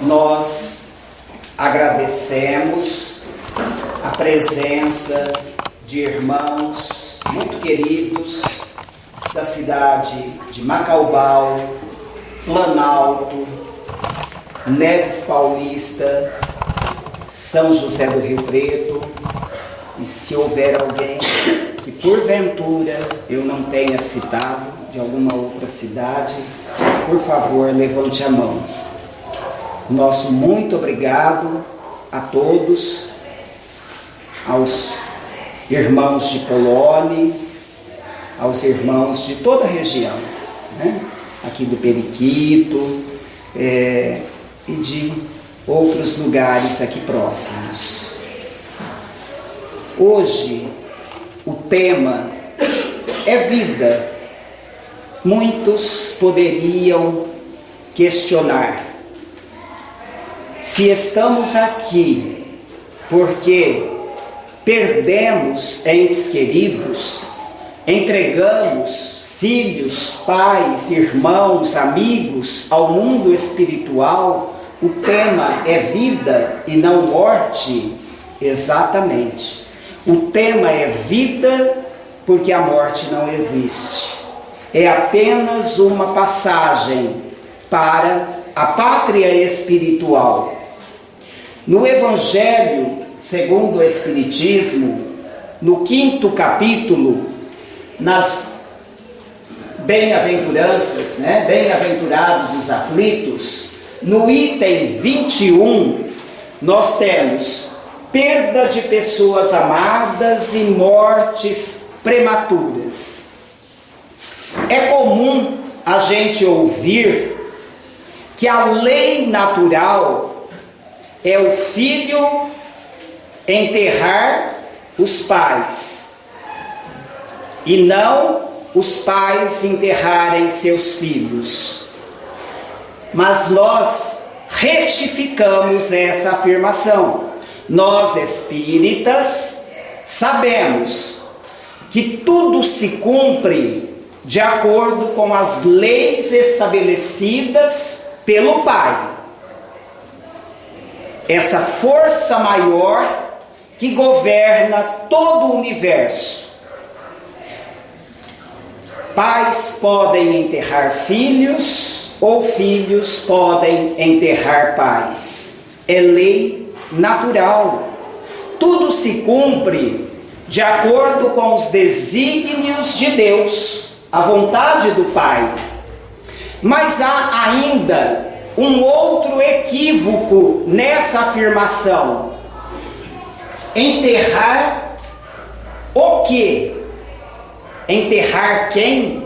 nós agradecemos a presença de irmãos muito queridos da cidade de Macaubal, Planalto, Neves Paulista, São José do Rio Preto. E se houver alguém que porventura eu não tenha citado de alguma outra cidade, por favor, levante a mão. Nosso muito obrigado a todos, aos irmãos de Polônia, aos irmãos de toda a região, né? Aqui do Periquito e de outros lugares aqui próximos. Hoje o tema é vida. Muitos poderiam questionar se estamos aqui porque perdemos entes queridos, entregamos filhos, pais, irmãos, amigos ao mundo espiritual. O tema é vida e não morte? Exatamente. O tema é vida porque a morte não existe. É apenas uma passagem para a pátria espiritual. No Evangelho segundo o Espiritismo, no 5º capítulo, nas bem-aventuranças, né? Bem-aventurados os aflitos, no item 21, nós temos perda de pessoas amadas e mortes prematuras. É comum a gente ouvir que a lei natural é o filho enterrar os pais e não os pais enterrarem seus filhos. Mas nós retificamos essa afirmação. Nós espíritas sabemos que tudo se cumpre de acordo com as leis estabelecidas pelo Pai. Essa força maior que governa todo o universo. Pais podem enterrar filhos ou filhos podem enterrar pais. É lei natural. Tudo se cumpre de acordo com os desígnios de Deus, a vontade do Pai. Mas há ainda um outro equívoco nessa afirmação. Enterrar o quê? Enterrar quem?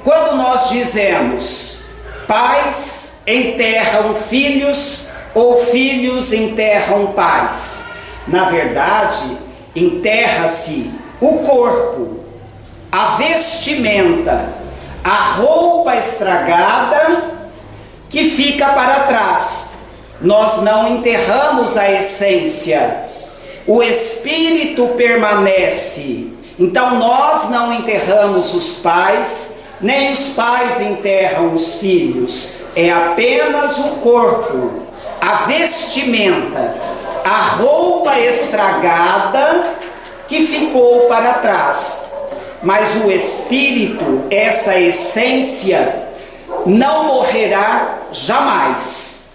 Quando nós dizemos pais enterram filhos ou filhos enterram pais, na verdade, enterra-se o corpo, a vestimenta, a roupa estragada que fica para trás. Nós não enterramos a essência. O espírito permanece. Então nós não enterramos os pais, nem os pais enterram os filhos. É apenas o corpo, a vestimenta, a roupa estragada que ficou para trás. Mas o espírito, essa essência, não morrerá jamais.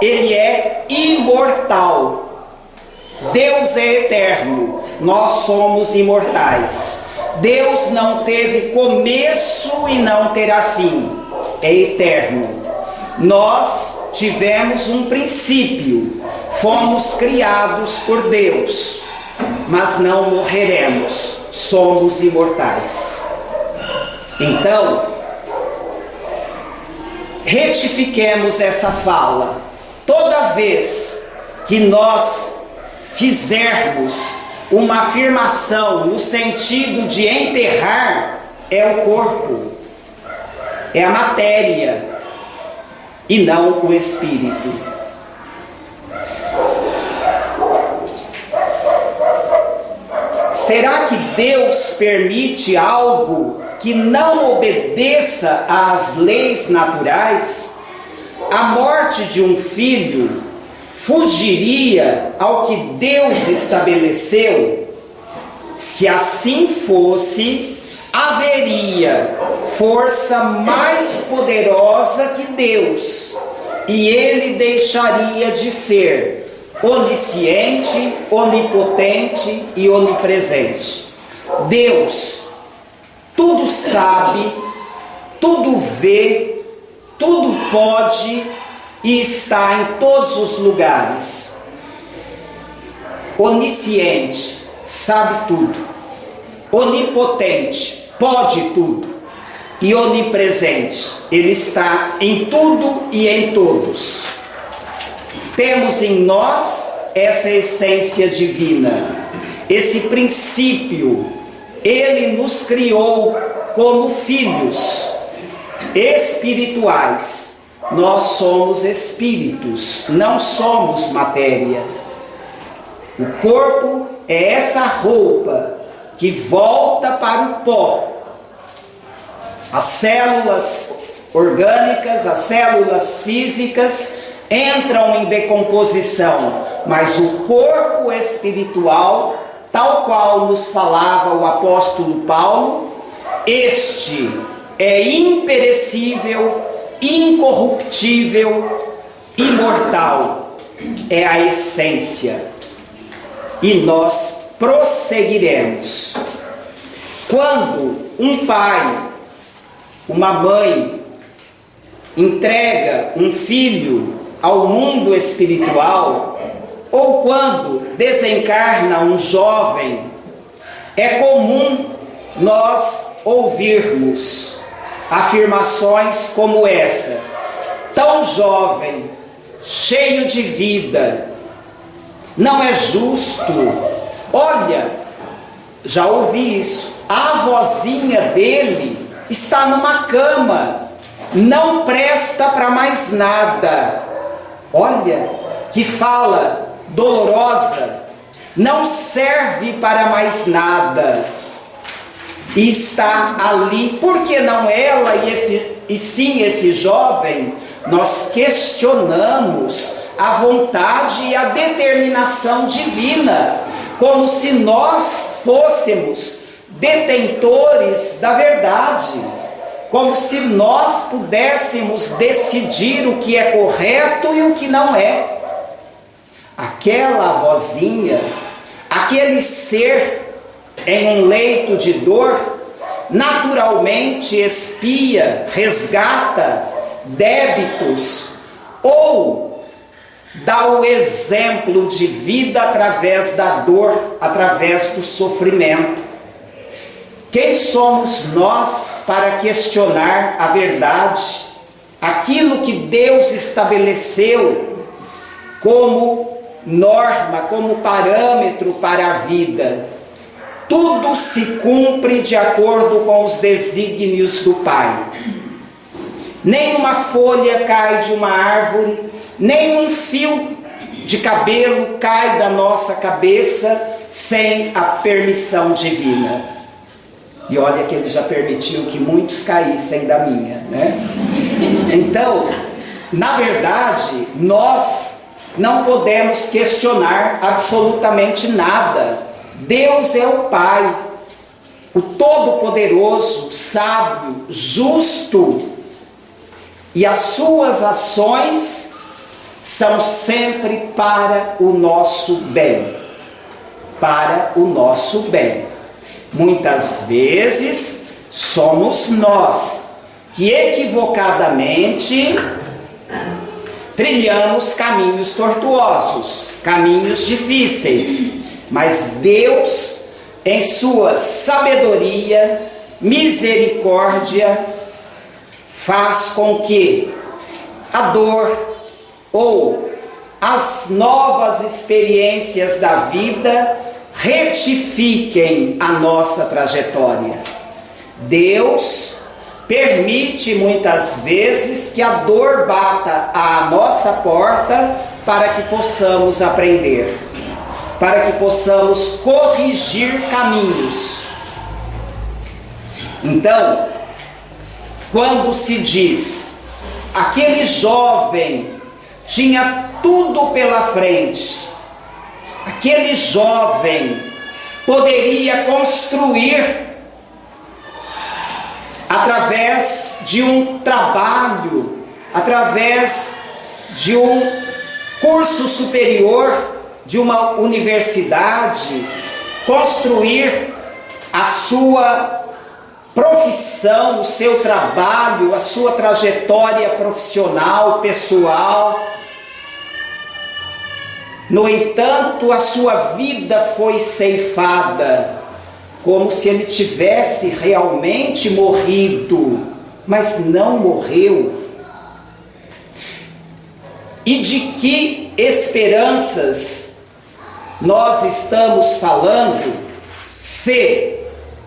Ele é imortal. Deus é eterno, nós somos imortais. Deus não teve começo e não terá fim, é eterno. Nós tivemos um princípio, fomos criados por Deus, mas não morreremos, somos imortais. Então, retifiquemos essa fala. Toda vez que nós fizermos uma afirmação no sentido de enterrar, é o corpo, é a matéria e não o espírito. Será que Deus permite algo que não obedeça às leis naturais? a morte de um filho fugiria ao que Deus estabeleceu? Se assim fosse, haveria força mais poderosa que Deus, e ele deixaria de ser onisciente, onipotente e onipresente. Deus tudo sabe, tudo vê, tudo pode e está em todos os lugares. Onisciente, sabe tudo. Onipotente, pode tudo. E onipresente, ele está em tudo e em todos. Temos em nós essa essência divina, esse princípio. Ele nos criou como filhos espirituais. Nós somos espíritos, não somos matéria. O corpo é essa roupa que volta para o pó. As células orgânicas, as células físicas entram em decomposição, mas o corpo espiritual, tal qual nos falava o apóstolo Paulo, este é imperecível, incorruptível, imortal. É a essência. E nós prosseguiremos. Quando um pai, uma mãe, entrega um filho ao mundo espiritual, ou quando desencarna um jovem, é comum nós ouvirmos afirmações como essa: tão jovem, cheio de vida, não é justo. Olha, já ouvi isso, a avózinha dele está numa cama, não presta para mais nada. Olha que fala dolorosa, não serve para mais nada. E está ali, por que não ela e sim esse jovem? Nós questionamos a vontade e a determinação divina, como se nós fôssemos detentores da verdade, como se nós pudéssemos decidir o que é correto e o que não é. Aquela avózinha, aquele ser em um leito de dor, naturalmente expia, resgata débitos ou dá o exemplo de vida através da dor, através do sofrimento. Quem somos nós para questionar a verdade, aquilo que Deus estabeleceu como norma, como parâmetro para a vida? Tudo se cumpre de acordo com os desígnios do Pai. Nenhuma folha cai de uma árvore, nenhum fio de cabelo cai da nossa cabeça sem a permissão divina. E olha que ele já permitiu que muitos caíssem da minha, né? Então, na verdade, nós não podemos questionar absolutamente nada. Deus é o Pai, o Todo-Poderoso, sábio, justo, e as suas ações são sempre para o nosso bem. Para o nosso bem. Muitas vezes somos nós que equivocadamente trilhamos caminhos tortuosos, caminhos difíceis. Mas Deus, em sua sabedoria, misericórdia, faz com que a dor ou as novas experiências da vida retifiquem a nossa trajetória. Deus permite muitas vezes que a dor bata à nossa porta para que possamos aprender, para que possamos corrigir caminhos. Então, quando se diz aquele jovem tinha tudo pela frente. Aquele jovem poderia construir, através de um trabalho, através de um curso superior, de uma universidade, construir a sua profissão, o seu trabalho, a sua trajetória profissional, pessoal. No entanto, a sua vida foi ceifada, como se ele tivesse realmente morrido, mas não morreu. E de que esperanças nós estamos falando se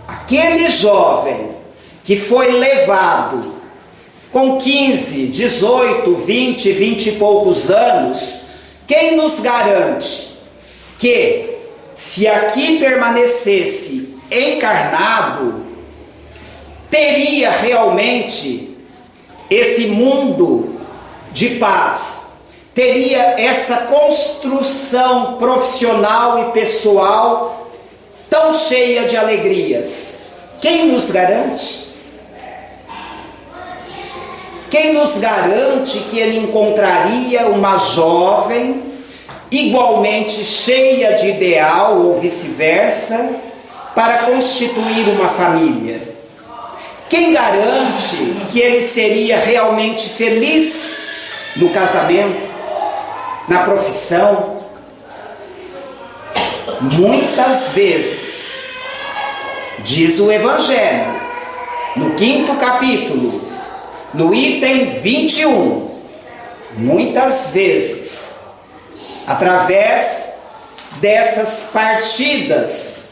aquele jovem que foi levado com 15, 18, 20 e poucos anos, quem nos garante que, se aqui permanecesse encarnado, teria realmente esse mundo de paz, teria essa construção profissional e pessoal tão cheia de alegrias? Quem nos garante? Quem nos garante que ele encontraria uma jovem igualmente cheia de ideal ou vice-versa para constituir uma família? Quem garante que ele seria realmente feliz no casamento, na profissão? Muitas vezes, diz o Evangelho, no 5º capítulo, no item 21, muitas vezes, através dessas partidas,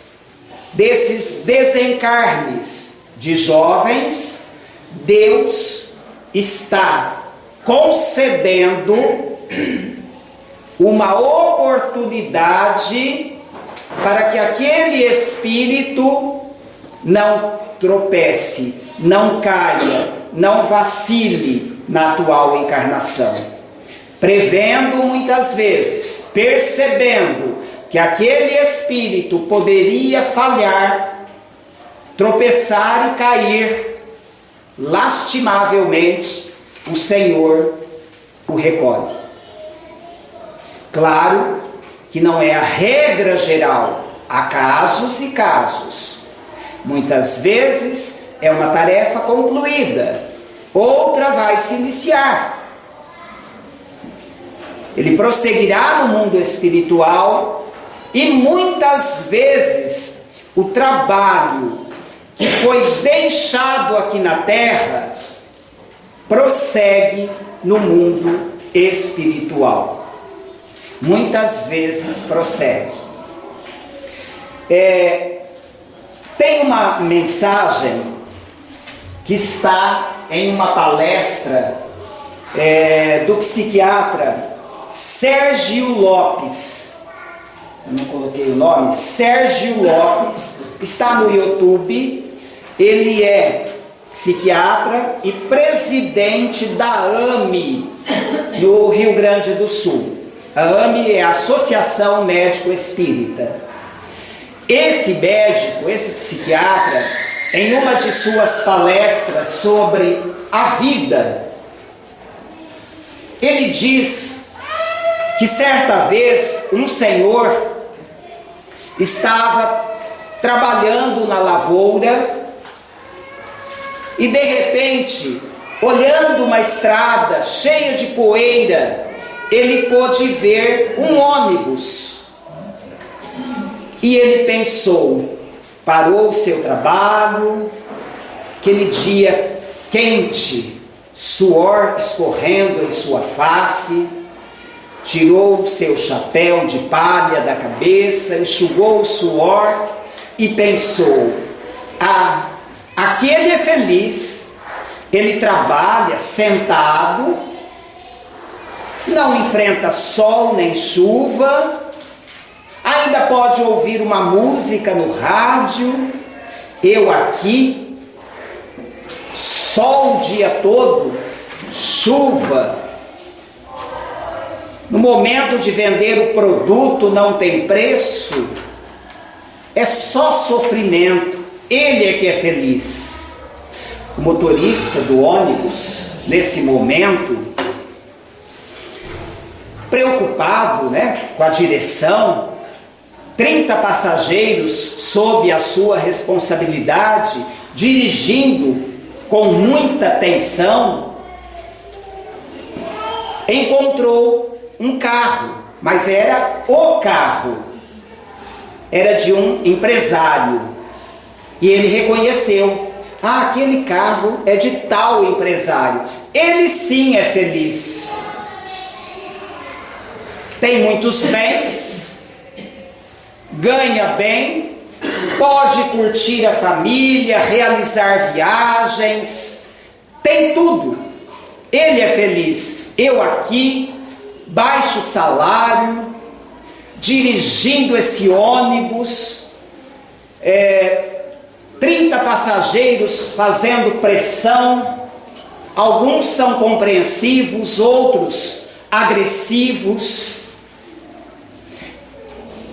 desses desencarnes de jovens, Deus está concedendo uma oportunidade para que aquele espírito não tropece, não caia, não vacile na atual encarnação, prevendo muitas vezes, percebendo que aquele espírito poderia falhar, tropeçar e cair, lastimavelmente, o Senhor o recolhe. Claro que não é a regra geral, há casos e casos. Muitas vezes é uma tarefa concluída, outra vai se iniciar. Ele prosseguirá no mundo espiritual e muitas vezes o trabalho que foi deixado aqui na terra prossegue no mundo espiritual. Muitas vezes prossegue. Tem uma mensagem que está em uma palestra do psiquiatra Sérgio Lopes. Eu não coloquei o nome. Sérgio Lopes, está no YouTube. Ele é psiquiatra e presidente da AME no Rio Grande do Sul. A AME é a Associação Médico Espírita. Esse médico, esse psiquiatra, em uma de suas palestras sobre a vida, ele diz que certa vez um senhor estava trabalhando na lavoura e de repente, olhando uma estrada cheia de poeira, ele pôde ver um ônibus. E ele pensou, parou o seu trabalho, aquele dia quente, suor escorrendo em sua face, tirou o seu chapéu de palha da cabeça, enxugou o suor e pensou: aquele é feliz, ele trabalha sentado, não enfrenta sol nem chuva, ainda pode ouvir uma música no rádio. Eu aqui, sol o dia todo, chuva, no momento de vender o produto não tem preço, é só sofrimento, ele é que é feliz. O motorista do ônibus, nesse momento, preocupado, com a direção, 30 passageiros sob a sua responsabilidade, dirigindo com muita tensão, encontrou um carro, mas era o carro, era de um empresário, e ele reconheceu: aquele carro é de tal empresário, ele sim é feliz, tem muitos bens, ganha bem, pode curtir a família, realizar viagens, tem tudo, ele é feliz. Eu aqui, baixo salário, dirigindo esse ônibus, 30 passageiros fazendo pressão, alguns são compreensivos, outros agressivos.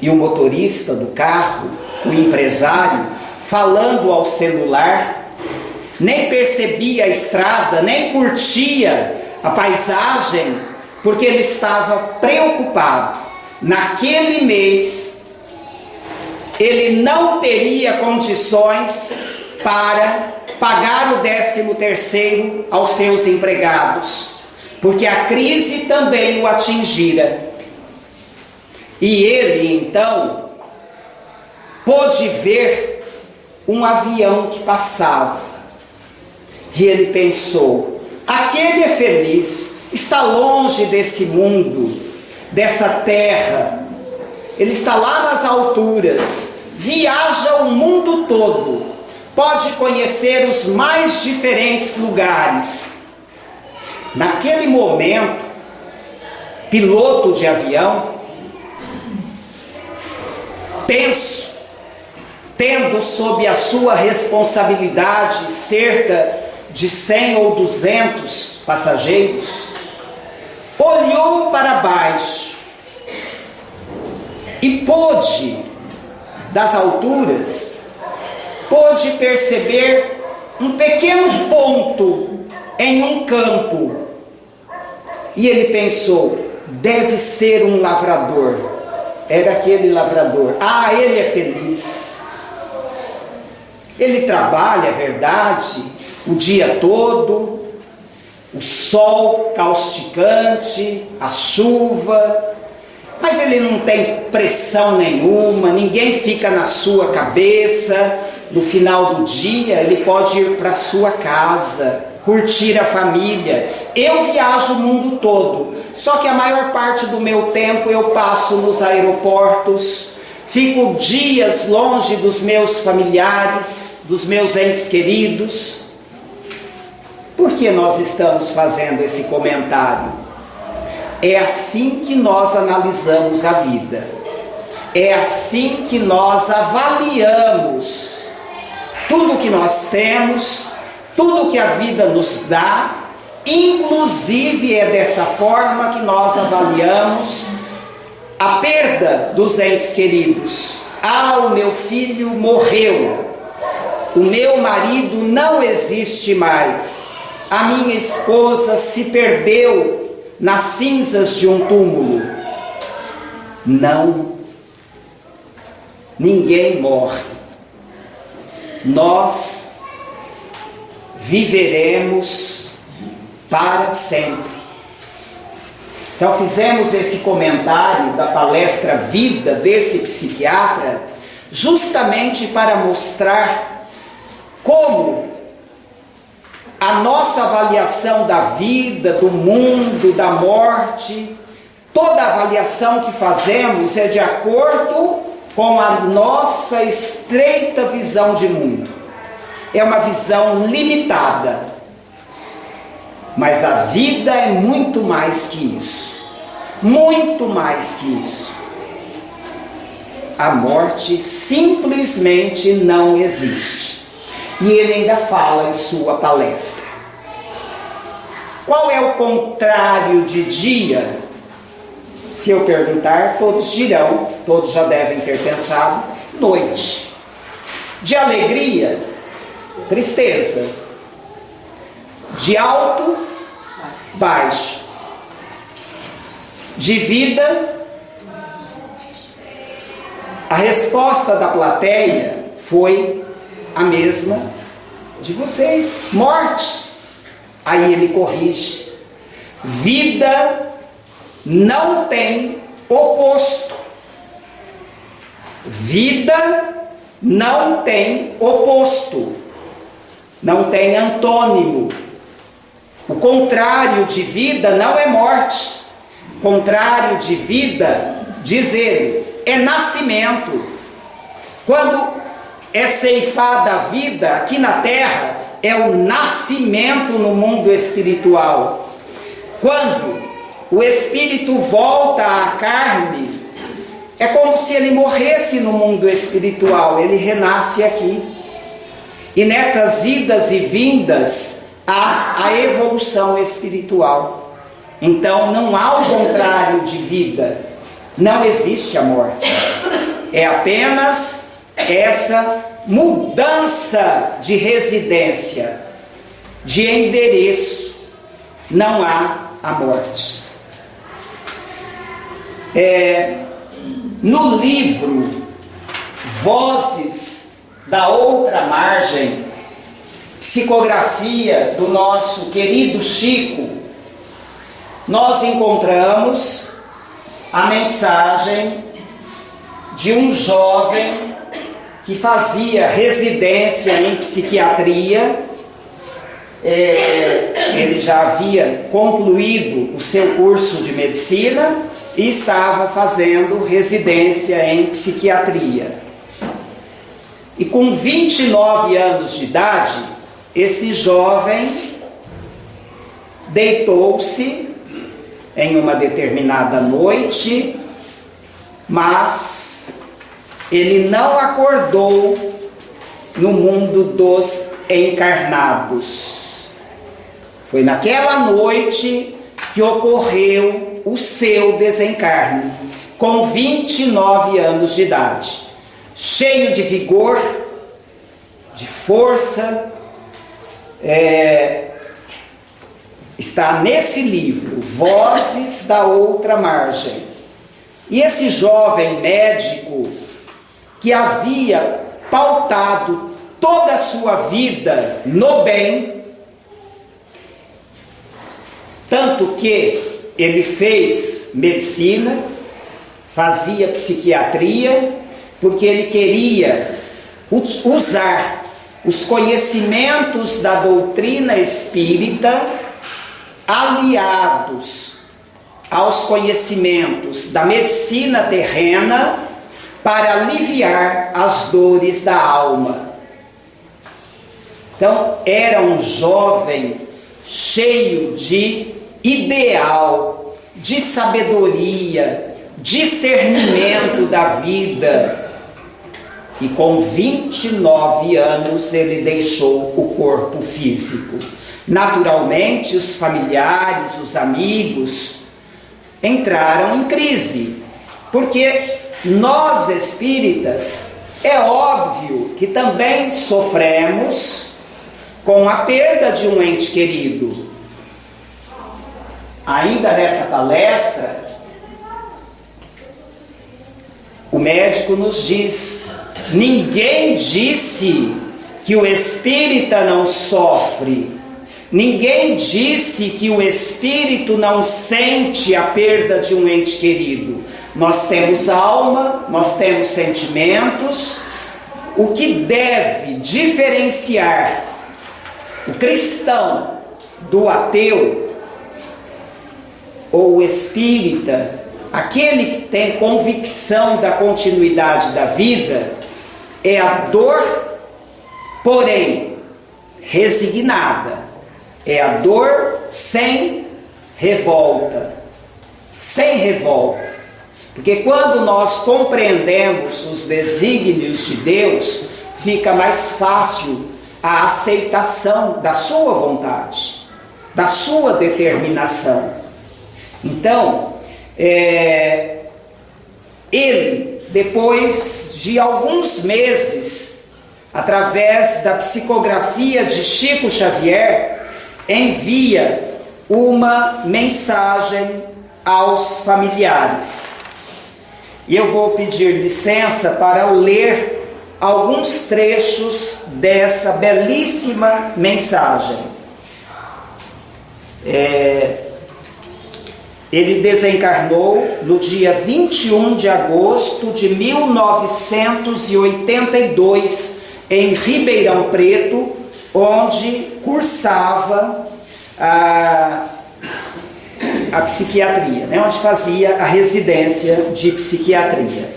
E o motorista do carro, o empresário, falando ao celular, nem percebia a estrada, nem curtia a paisagem, porque ele estava preocupado. Naquele mês, ele não teria condições para pagar o 13º aos seus empregados, porque a crise também o atingira. E ele, então, pôde ver um avião que passava. E ele pensou: aquele é feliz, está longe desse mundo, dessa terra. Ele está lá nas alturas, viaja o mundo todo, pode conhecer os mais diferentes lugares. Naquele momento, piloto de avião, tenso, tendo sob a sua responsabilidade cerca de 100 ou 200 passageiros, olhou para baixo e pôde, das alturas, pôde perceber um pequeno ponto em um campo. E ele pensou: deve ser um lavrador. Era aquele lavrador. Ele é feliz. Ele trabalha, é verdade, o dia todo, o sol causticante, a chuva, mas ele não tem pressão nenhuma, ninguém fica na sua cabeça. No final do dia, ele pode ir para a sua casa, curtir a família. Eu viajo o mundo todo, só que a maior parte do meu tempo eu passo nos aeroportos, fico dias longe dos meus familiares, dos meus entes queridos. Por que nós estamos fazendo esse comentário? É assim que nós analisamos a vida, é assim que nós avaliamos tudo que nós temos, tudo que a vida nos dá. Inclusive é dessa forma que nós avaliamos a perda dos entes queridos. O meu filho morreu, o meu marido não existe mais, a minha esposa se perdeu nas cinzas de um túmulo. Não, ninguém morre. Nós viveremos para sempre. Então fizemos esse comentário da palestra Vida desse psiquiatra justamente para mostrar como a nossa avaliação da vida, do mundo, da morte, toda avaliação que fazemos é de acordo com a nossa estreita visão de mundo. É uma visão limitada. Mas a vida é muito mais que isso. Muito mais que isso. A morte simplesmente não existe. E ele ainda fala em sua palestra: Qual é o contrário de dia? Se eu perguntar, todos dirão, todos já devem ter pensado, noite. De alegria, tristeza. De alto, baixo. De vida, a resposta da plateia foi a mesma de vocês: morte. Aí ele corrige: vida não tem oposto. Vida não tem oposto. Não tem antônimo. O contrário de vida não é morte. O contrário de vida, diz ele, é nascimento. Quando é ceifada a vida aqui na terra, é o nascimento no mundo espiritual. Quando o espírito volta à carne, é como se ele morresse no mundo espiritual, ele renasce aqui. E nessas idas e vindas há a evolução espiritual. Então não há o contrário de vida, não existe a morte. É apenas essa mudança de residência, de endereço. Não há a morte. No livro Vozes da Outra Margem, psicografia do nosso querido Chico, nós encontramos a mensagem de um jovem que fazia residência em psiquiatria. Ele já havia concluído o seu curso de medicina e estava fazendo residência em psiquiatria. E com 29 anos de idade, esse jovem deitou-se em uma determinada noite, mas ele não acordou no mundo dos encarnados. Foi naquela noite que ocorreu o seu desencarne, com 29 anos de idade, cheio de vigor, de força. Está nesse livro, Vozes da Outra Margem. E esse jovem médico, que havia pautado toda a sua vida no bem, tanto que ele fez medicina, fazia psiquiatria, porque ele queria usar os conhecimentos da doutrina espírita aliados aos conhecimentos da medicina terrena para aliviar as dores da alma. Então, era um jovem cheio de ideal, de sabedoria, discernimento da vida. E com 29 anos ele deixou o corpo físico. Naturalmente, os familiares, os amigos entraram em crise, porque nós espíritas, é óbvio que também sofremos com a perda de um ente querido. Ainda nessa palestra, o médico nos diz: ninguém disse que o espírita não sofre. Ninguém disse que o espírito não sente a perda de um ente querido. Nós temos alma, nós temos sentimentos. O que deve diferenciar o cristão do ateu ou o espírita, aquele que tem convicção da continuidade da vida, é a dor, porém resignada. É a dor sem revolta. Sem revolta. Porque quando nós compreendemos os desígnios de Deus, fica mais fácil a aceitação da sua vontade. da sua determinação. Então, ele, depois de alguns meses, através da psicografia de Chico Xavier, envia uma mensagem aos familiares. E eu vou pedir licença para ler alguns trechos dessa belíssima mensagem. Ele desencarnou no dia 21 de agosto de 1982, em Ribeirão Preto, onde cursava a psiquiatria, né? Onde fazia a residência de psiquiatria.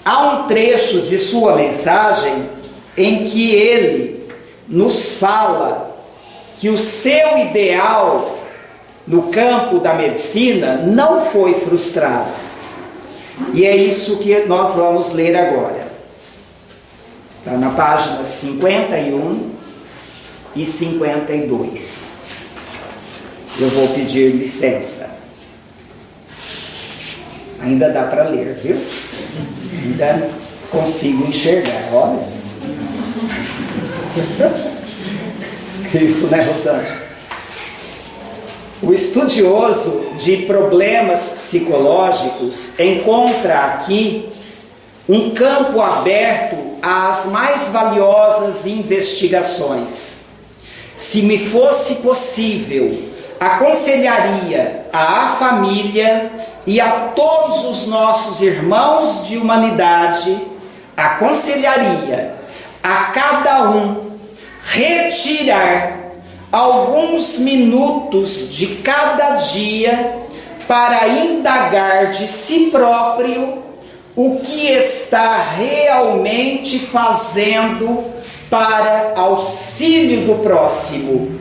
Há um trecho de sua mensagem em que ele nos fala que o seu ideal no campo da medicina não foi frustrado. E é isso que nós vamos ler agora. Está na página 51 e 52. Eu vou pedir licença. Ainda dá para ler, viu? Ainda consigo enxergar, olha. Isso, né, Rosângela? O estudioso de problemas psicológicos encontra aqui um campo aberto às mais valiosas investigações. Se me fosse possível, aconselharia à família e a todos os nossos irmãos de humanidade, aconselharia a cada um retirar alguns minutos de cada dia para indagar de si próprio o que está realmente fazendo para auxílio do próximo.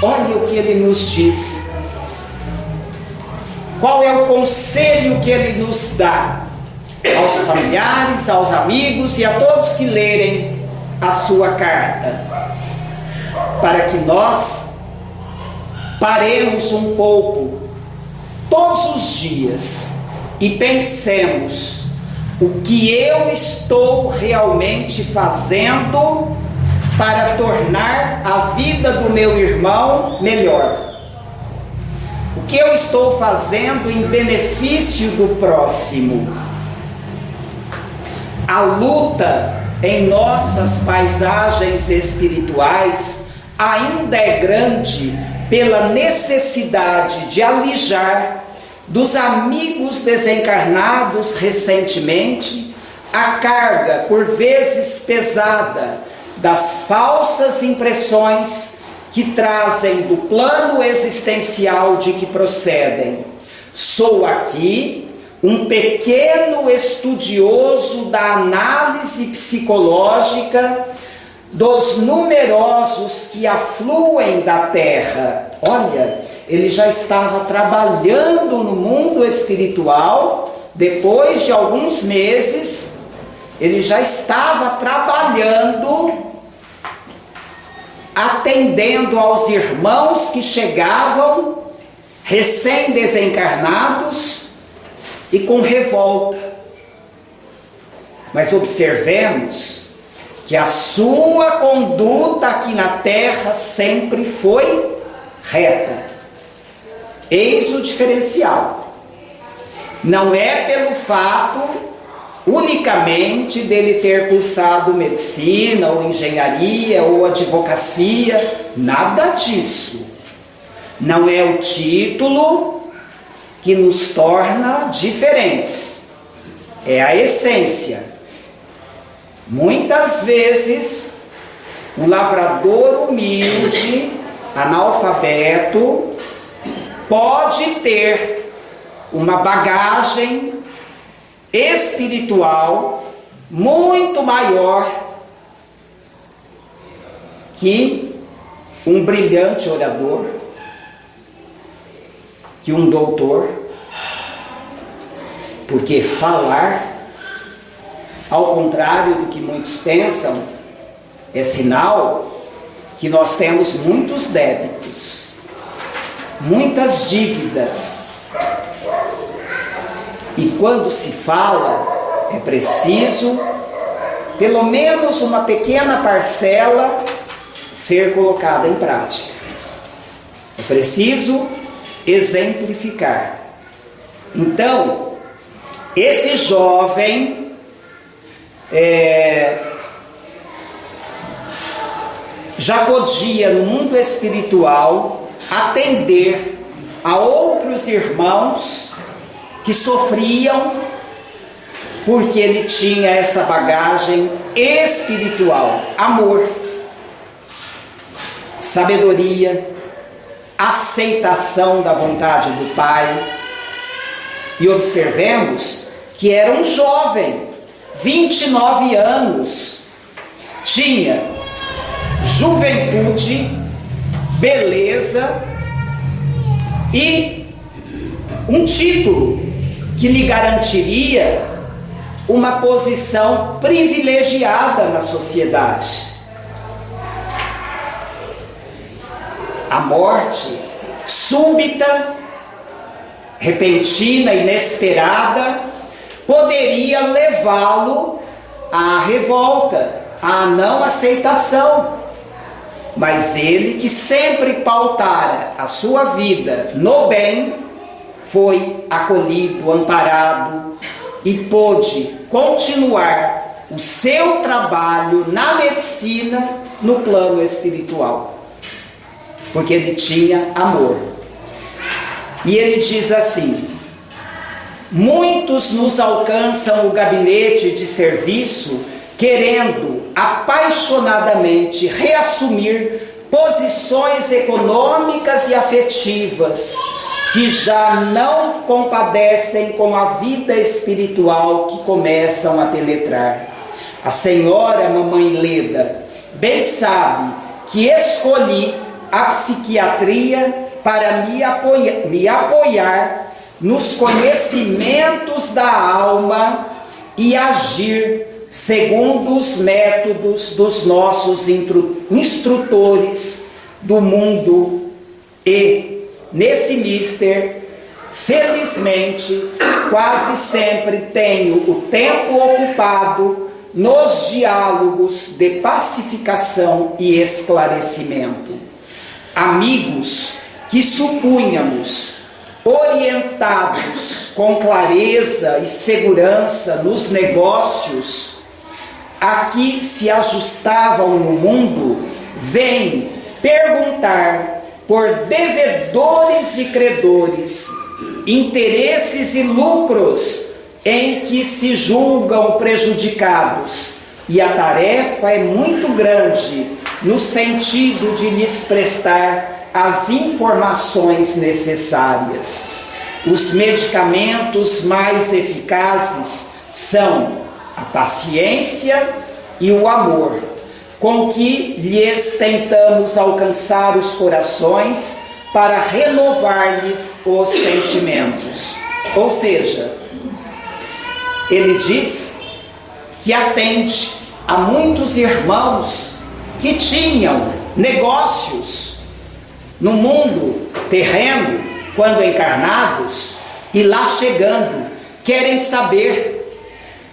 Olha o que ele nos diz. Qual é o conselho que ele nos dá aos familiares, aos amigos e a todos que lerem a sua carta? Para que nós paremos um pouco todos os dias e pensemos o que eu estou realmente fazendo para tornar a vida do meu irmão melhor. O que eu estou fazendo em benefício do próximo. A luta em nossas paisagens espirituais ainda é grande pela necessidade de alijar dos amigos desencarnados recentemente a carga, por vezes pesada, das falsas impressões que trazem do plano existencial de que procedem. Sou aqui um pequeno estudioso da análise psicológica dos numerosos que afluem da Terra. Olha, ele já estava trabalhando no mundo espiritual, depois de alguns meses, ele já estava trabalhando, atendendo aos irmãos que chegavam recém-desencarnados e com revolta. Mas observemos que a sua conduta aqui na Terra sempre foi reta. Eis o diferencial. Não é pelo fato unicamente dele ter cursado medicina ou engenharia ou advocacia, nada disso. Não é o título que nos torna diferentes, é a essência. Muitas vezes, um lavrador humilde, analfabeto, pode ter uma bagagem espiritual muito maior que um brilhante orador, que um doutor, porque falar, ao contrário do que muitos pensam, é sinal que nós temos muitos débitos. vícios, muitas dívidas. E quando se fala, é preciso, pelo menos uma pequena parcela, ser colocada em prática. É preciso exemplificar. Então, esse jovem já podia, no mundo espiritual, atender a outros irmãos que sofriam, porque ele tinha essa bagagem espiritual: amor, sabedoria, aceitação da vontade do Pai. E observemos que era um jovem, 29 anos, tinha juventude, beleza e um título que lhe garantiria uma posição privilegiada na sociedade. A morte súbita, repentina, inesperada, poderia levá-lo à revolta, à não aceitação. Mas ele, que sempre pautara a sua vida no bem, foi acolhido, amparado e pôde continuar o seu trabalho na medicina no plano espiritual, porque ele tinha amor. E ele diz assim: muitos nos alcançam o gabinete de serviço querendo apaixonadamente reassumir posições econômicas e afetivas que já não compadecem com a vida espiritual que começam a penetrar. A senhora mamãe Leda bem sabe que escolhi a psiquiatria para me apoiar nos conhecimentos da alma e agir segundo os métodos dos nossos instrutores do mundo. E, nesse mister, felizmente, quase sempre tenho o tempo ocupado nos diálogos de pacificação e esclarecimento. Amigos que supunhamos orientados com clareza e segurança nos negócios a que se ajustavam no mundo, vêm perguntar por devedores e credores, interesses e lucros em que se julgam prejudicados, e a tarefa é muito grande no sentido de lhes prestar as informações necessárias. Os medicamentos mais eficazes são a paciência e o amor, com que lhes tentamos alcançar os corações para renovar-lhes os sentimentos. Ou seja, ele diz que atende a muitos irmãos que tinham negócios no mundo terreno, quando encarnados, e lá chegando, querem saber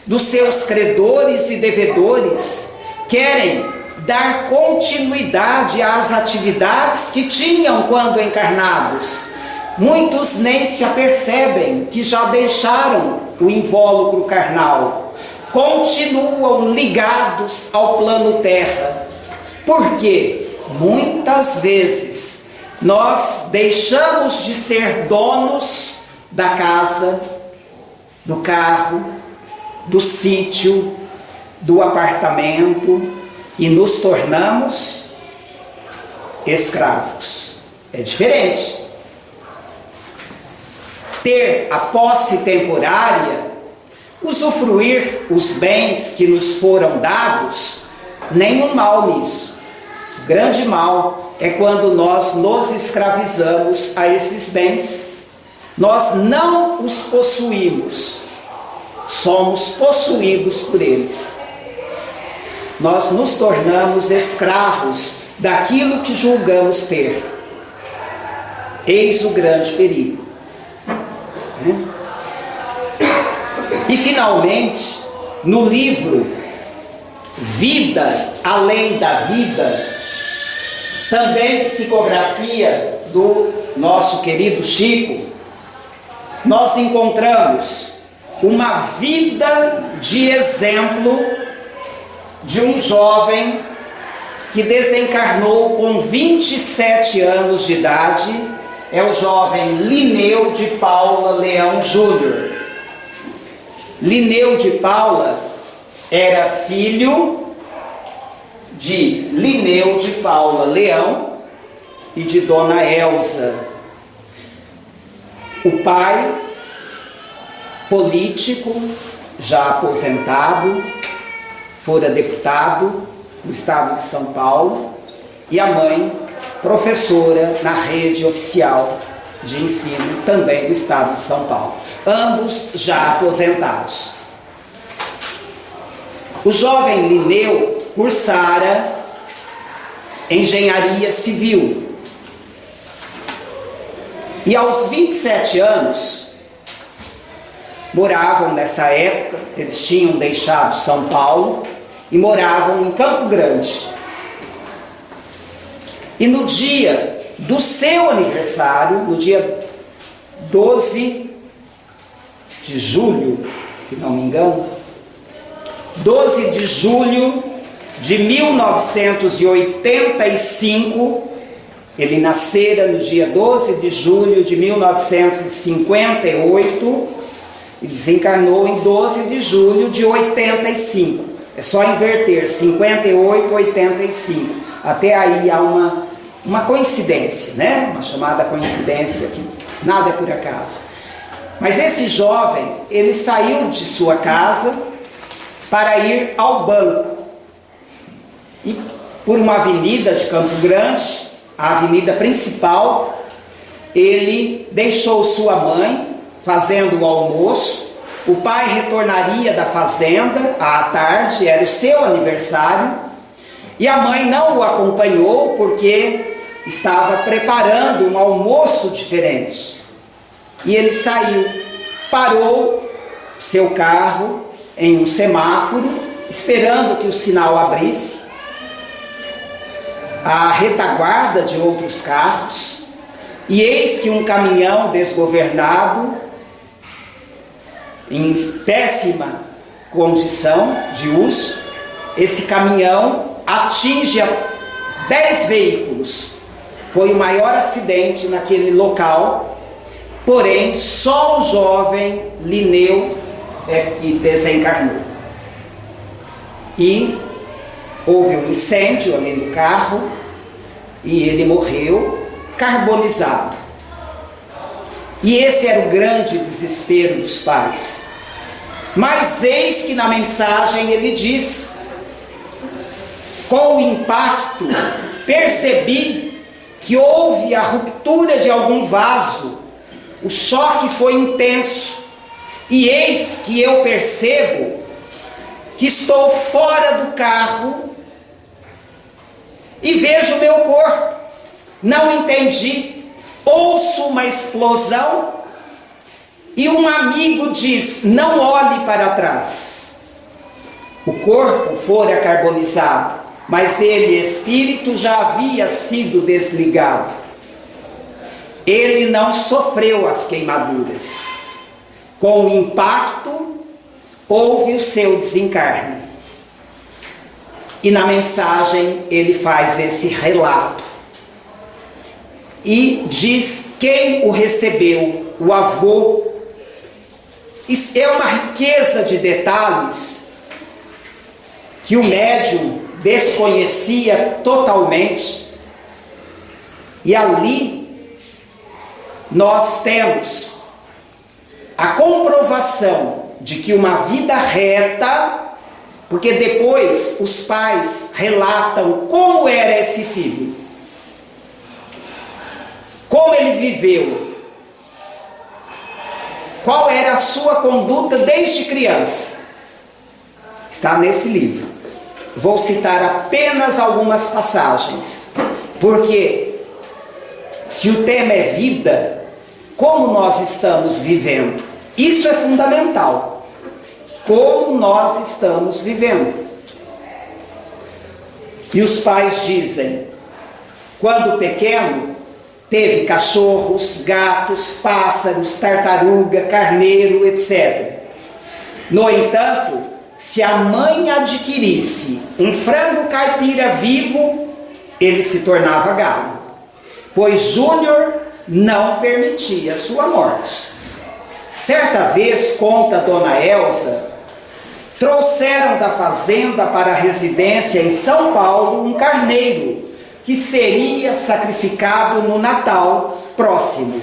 dos seus credores e devedores, querem dar continuidade às atividades que tinham quando encarnados. Muitos nem se apercebem que já deixaram o invólucro carnal, continuam ligados ao plano terra, porque muitas vezes nós deixamos de ser donos da casa, do carro, do sítio, do apartamento e nos tornamos escravos. É diferente. Ter a posse temporária, usufruir os bens que nos foram dados, nenhum mal nisso. O grande mal é quando nós nos escravizamos a esses bens. Nós não os possuímos, somos possuídos por eles. Nós nos tornamos escravos daquilo que julgamos ter. Eis o grande perigo. E finalmente, no livro Vida Além da Vida, também psicografia do nosso querido Chico, nós encontramos uma vida de exemplo de um jovem que desencarnou com 27 anos de idade. É o jovem Linneu de Paula Leão Júnior. Linneu de Paula era filho de Linneu de Paula Leão e de Dona Elza. O pai, político, já aposentado, fora deputado no estado de São Paulo, e a mãe, professora na rede oficial de ensino também do estado de São Paulo. Ambos já aposentados. O jovem Linneu cursara engenharia civil. E aos 27 anos, moravam nessa época, eles tinham deixado São Paulo e moravam em Campo Grande. E no dia do seu aniversário, no dia 12 de julho, se não me engano, 12 de julho de 1985, ele nascera no dia 12 de julho de 1958 e desencarnou em 12 de julho de 85. É só inverter, 58, 85. Até aí há uma coincidência, né? Uma chamada coincidência, que nada é por acaso. Mas esse jovem, ele saiu de sua casa para ir ao banco. E por uma avenida de Campo Grande, a avenida principal, ele deixou sua mãe fazendo o almoço. O pai retornaria da fazenda à tarde, era o seu aniversário, e a mãe não o acompanhou porque estava preparando um almoço diferente. E ele saiu, parou seu carro em um semáforo, esperando que o sinal abrisse, à retaguarda de outros carros, e eis que um caminhão desgovernado, em péssima condição de uso, esse caminhão atinge 10 veículos. Foi o maior acidente naquele local, porém só o jovem Linneu é que desencarnou. E houve um incêndio ali no carro e ele morreu carbonizado. E esse era o grande desespero dos pais. Mas eis que na mensagem ele diz: com o impacto, percebi que houve a ruptura de algum vaso, o choque foi intenso, e eis que eu percebo que estou fora do carro e vejo meu corpo. Não entendi. Ouço uma explosão e um amigo diz: não olhe para trás. O corpo fora carbonizado, mas ele, espírito, já havia sido desligado. Ele não sofreu as queimaduras. Com o impacto, houve o seu desencarne. E na mensagem ele faz esse relato. E diz quem o recebeu, o avô. Isso é uma riqueza de detalhes que o médium desconhecia totalmente. E ali nós temos a comprovação de que uma vida reta, porque depois os pais relatam como era esse filho, como ele viveu, qual era a sua conduta desde criança. Está nesse livro. Vou citar apenas algumas passagens, porque Se o tema é vida, como nós estamos vivendo? Isso é fundamental. Como nós estamos vivendo? E os pais dizem, quando pequeno, teve cachorros, gatos, pássaros, tartaruga, carneiro, etc. No entanto, se a mãe adquirisse um frango caipira vivo, ele se tornava galo, pois Júnior não permitia sua morte. Certa vez, conta Dona Elza, trouxeram da fazenda para a residência em São Paulo um carneiro que seria sacrificado no Natal próximo.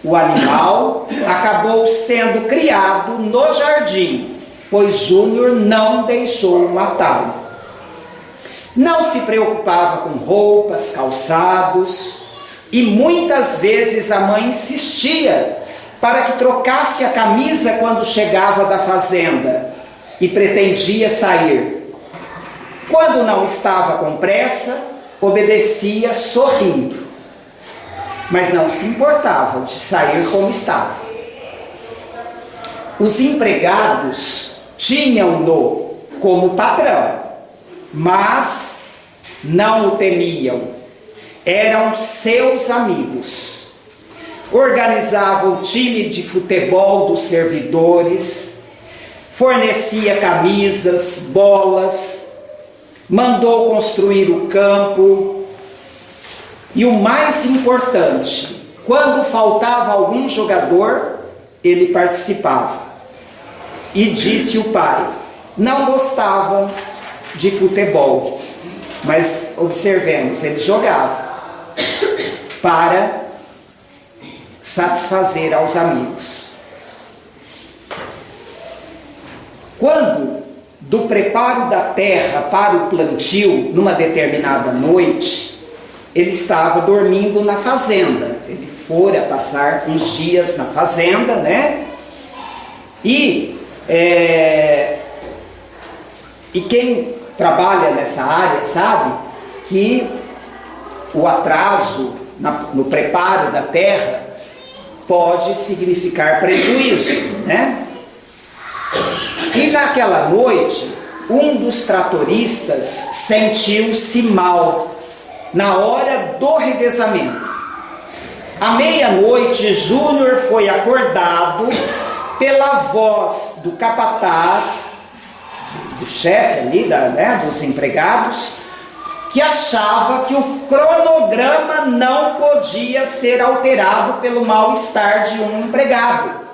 O animal acabou sendo criado no jardim, pois Júnior não deixou matá-lo. Não se preocupava com roupas, calçados, e muitas vezes a mãe insistia para que trocasse a camisa quando chegava da fazenda e pretendia sair. Quando não estava com pressa, obedecia sorrindo, mas não se importava de sair como estava. Os empregados tinham-no como patrão, mas não o temiam. Eram seus amigos. Organizava o time de futebol dos servidores, fornecia camisas, bolas, mandou construir o campo. E o mais importante, quando faltava algum jogador, ele participava. E disse o pai, não gostava de futebol, mas observemos, ele jogava para satisfazer aos amigos. Quando do preparo da terra para o plantio, numa determinada noite, ele estava dormindo na fazenda. Ele fora passar uns dias na fazenda, né? E quem trabalha nessa área sabe que o atraso no preparo da terra pode significar prejuízo, né? E naquela noite, um dos tratoristas sentiu-se mal na hora do revezamento. À meia-noite, Júnior foi acordado pela voz do capataz, do chefe ali, dos empregados, que achava que o cronograma não podia ser alterado pelo mal-estar de um empregado.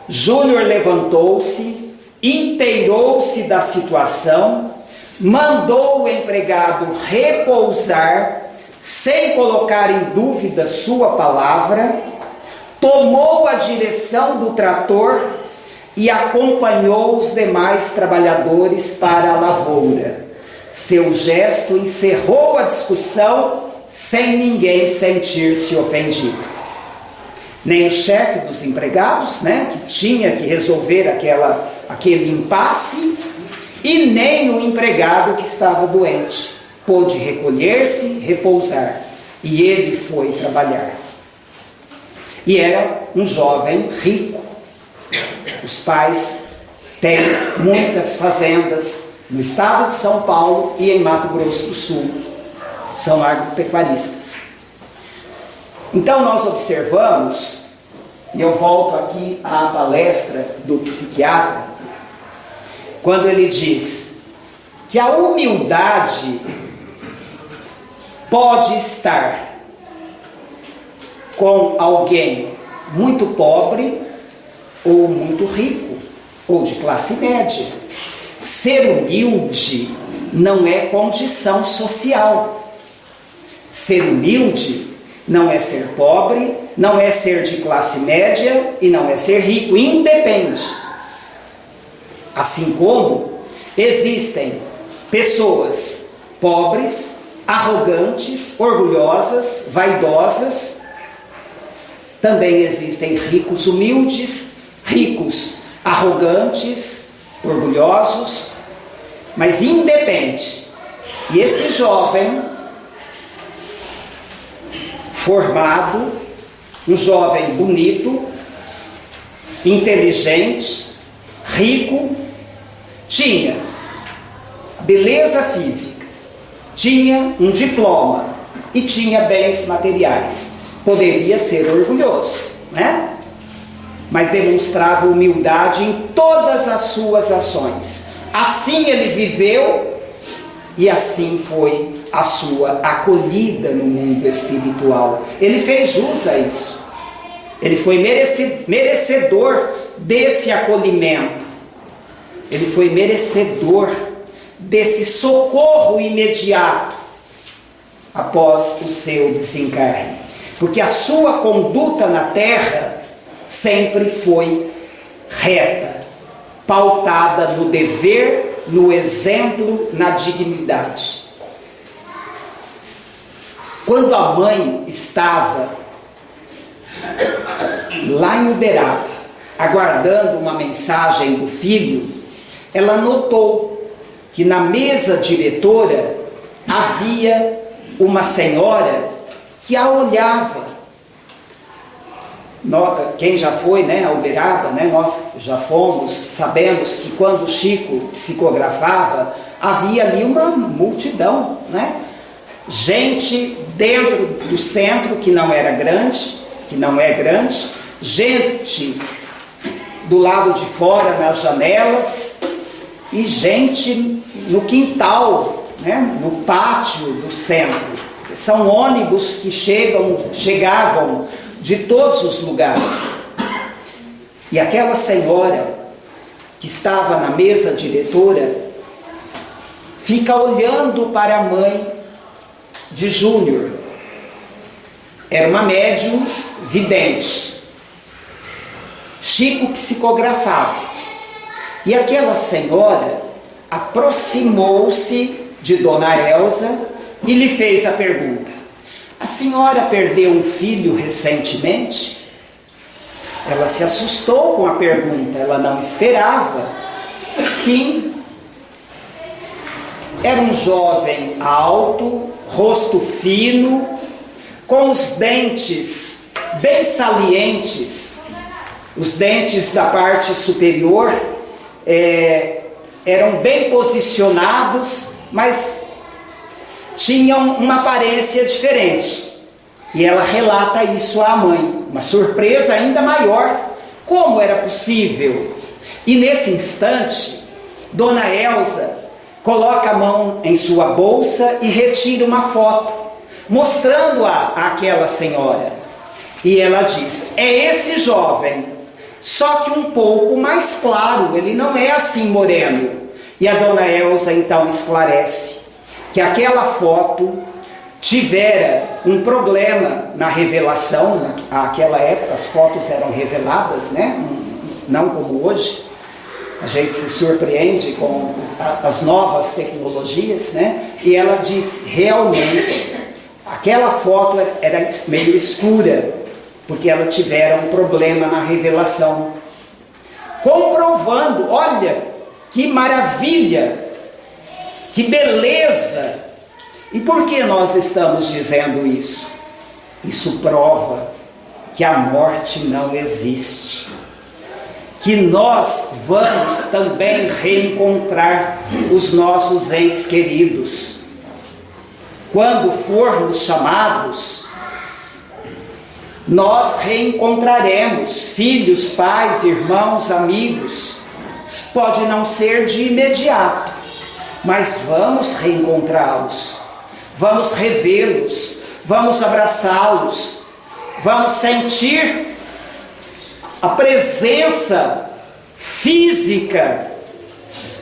Júnior levantou-se, inteirou-se da situação, mandou o empregado repousar, sem colocar em dúvida sua palavra, tomou a direção do trator e acompanhou os demais trabalhadores para a lavoura. Seu gesto encerrou a discussão sem ninguém sentir-se ofendido. Nem o chefe dos empregados, né, que tinha que resolver aquele impasse, e nem o empregado que estava doente. Pôde recolher-se, repousar, e ele foi trabalhar. E era um jovem rico. Os pais têm muitas fazendas no estado de São Paulo e em Mato Grosso do Sul. São agropecuaristas. Então nós observamos, e eu volto aqui à palestra do psiquiatra, quando ele diz que a humildade pode estar com alguém muito pobre ou muito rico, ou de classe média. Ser humilde não é condição social. Ser humilde não é ser pobre, não é ser de classe média e não é ser rico, independe. Assim como existem pessoas pobres, arrogantes, orgulhosas, vaidosas, também existem ricos humildes, ricos arrogantes, orgulhosos, mas independe. E esse jovem formado, um jovem bonito, inteligente, rico, tinha beleza física, tinha um diploma e tinha bens materiais. Poderia ser orgulhoso, né? Mas demonstrava humildade em todas as suas ações. Assim ele viveu e assim foi a sua acolhida no mundo espiritual. Ele fez jus a isso. Ele foi merecedor desse acolhimento. Ele foi merecedor desse socorro imediato após o seu desencarne. Porque a sua conduta na terra sempre foi reta, pautada no dever, no exemplo, na dignidade. Quando a mãe estava lá em Uberaba, aguardando uma mensagem do filho, ela notou que na mesa diretora havia uma senhora que a olhava. Quem já foi, né, a Uberaba, né, nós já fomos, sabemos que quando Chico psicografava, havia ali uma multidão, né? Gente dentro do centro, que não era grande, que não é grande, gente do lado de fora, nas janelas, e gente no quintal, né, no pátio do centro. São ônibus que chegavam de todos os lugares. E aquela senhora que estava na mesa diretora fica olhando para a mãe de Júnior. Era uma médium vidente. Chico psicografava. E aquela senhora aproximou-se de Dona Elza e lhe fez a pergunta: a senhora perdeu um filho recentemente? Ela se assustou com a pergunta, ela não esperava. Sim. Era um jovem alto, rosto fino, com os dentes bem salientes. Os dentes da parte superior eram bem posicionados, mas tinham uma aparência diferente. E ela relata isso à mãe, uma surpresa ainda maior. Como era possível? E nesse instante, Dona Elza coloca a mão em sua bolsa e retira uma foto, mostrando-a àquela senhora. E ela diz: é esse jovem, só que um pouco mais claro, ele não é assim moreno. E a Dona Elza então esclarece que aquela foto tivera um problema na revelação. Naquela época as fotos eram reveladas, né? Não como hoje. A gente se surpreende com as novas tecnologias, né? E ela diz: realmente aquela foto era meio escura, porque ela tivera um problema na revelação. Comprovando, olha que maravilha, que beleza! E por que nós estamos dizendo isso? Isso prova que a morte não existe. Que nós vamos também reencontrar os nossos entes queridos. Quando formos chamados, nós reencontraremos filhos, pais, irmãos, amigos. Pode não ser de imediato, mas vamos reencontrá-los, vamos revê-los, vamos abraçá-los, vamos sentir a presença física,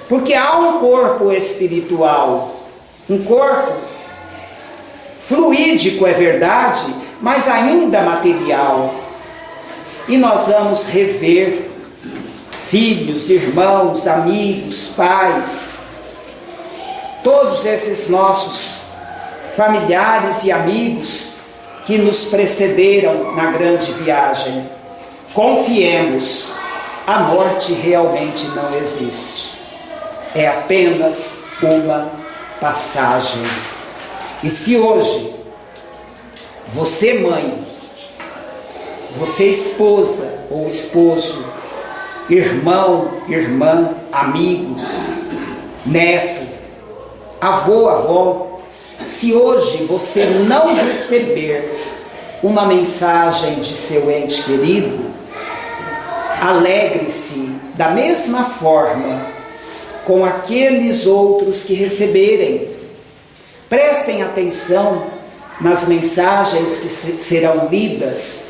porque há um corpo espiritual, um corpo fluídico, é verdade, mas ainda material. E nós vamos rever filhos, irmãos, amigos, pais, todos esses nossos familiares e amigos que nos precederam na grande viagem. Confiemos, a morte realmente não existe. É apenas uma passagem. E se hoje Você, mãe, você, esposa ou esposo, irmão, irmã, amigo, neto, avô, avó, se hoje você não receber uma mensagem de seu ente querido, alegre-se da mesma forma com aqueles outros que receberem. Prestem atenção nas mensagens que serão lidas.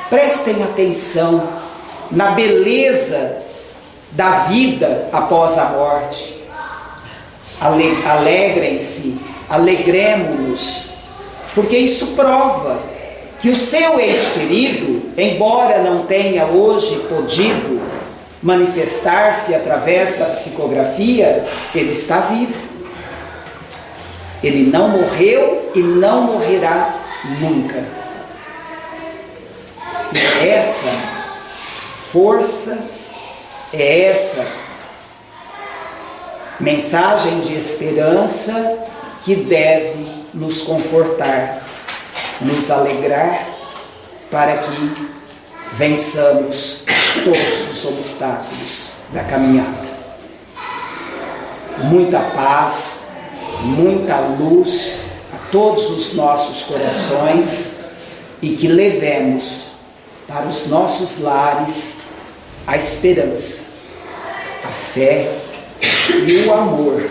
Prestem atenção na beleza da vida após a morte. Alegrem-se, alegremo-nos, porque isso prova que o seu ente querido, embora não tenha hoje podido manifestar-se através da psicografia, ele está vivo. Ele não morreu e não morrerá nunca. E essa força, essa mensagem de esperança que deve nos confortar, nos alegrar, para que vençamos todos os obstáculos da caminhada. Muita paz, muita luz a todos os nossos corações e que levemos para os nossos lares a esperança, a fé e o amor,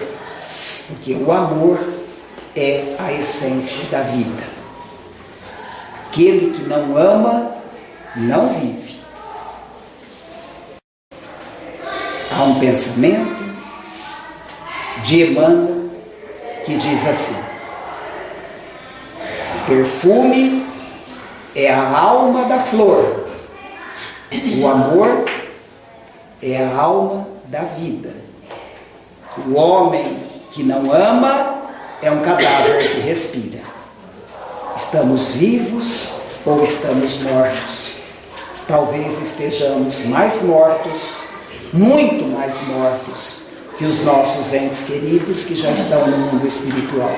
porque o amor é a essência da vida. Aquele que não ama, não vive. Há um pensamento de Emmanuel que diz assim: o perfume é a alma da flor, o amor é a alma da vida. O homem que não ama é um cadáver que respira. Estamos vivos ou estamos mortos? Talvez estejamos mais mortos, muito mais mortos, que os nossos entes queridos que já estão no mundo espiritual.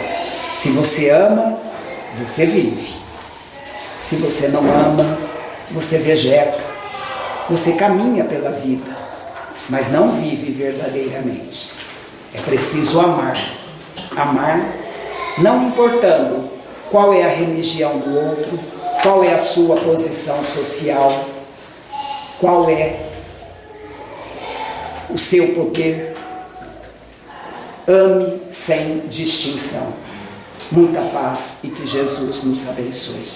Se você ama, você vive. Se você não ama, você vegeta. Você caminha pela vida, mas não vive verdadeiramente. É preciso amar. Amar, não importando qual é a religião do outro, qual é a sua posição social, qual é o seu poder. Ame sem distinção. Muita paz e que Jesus nos abençoe.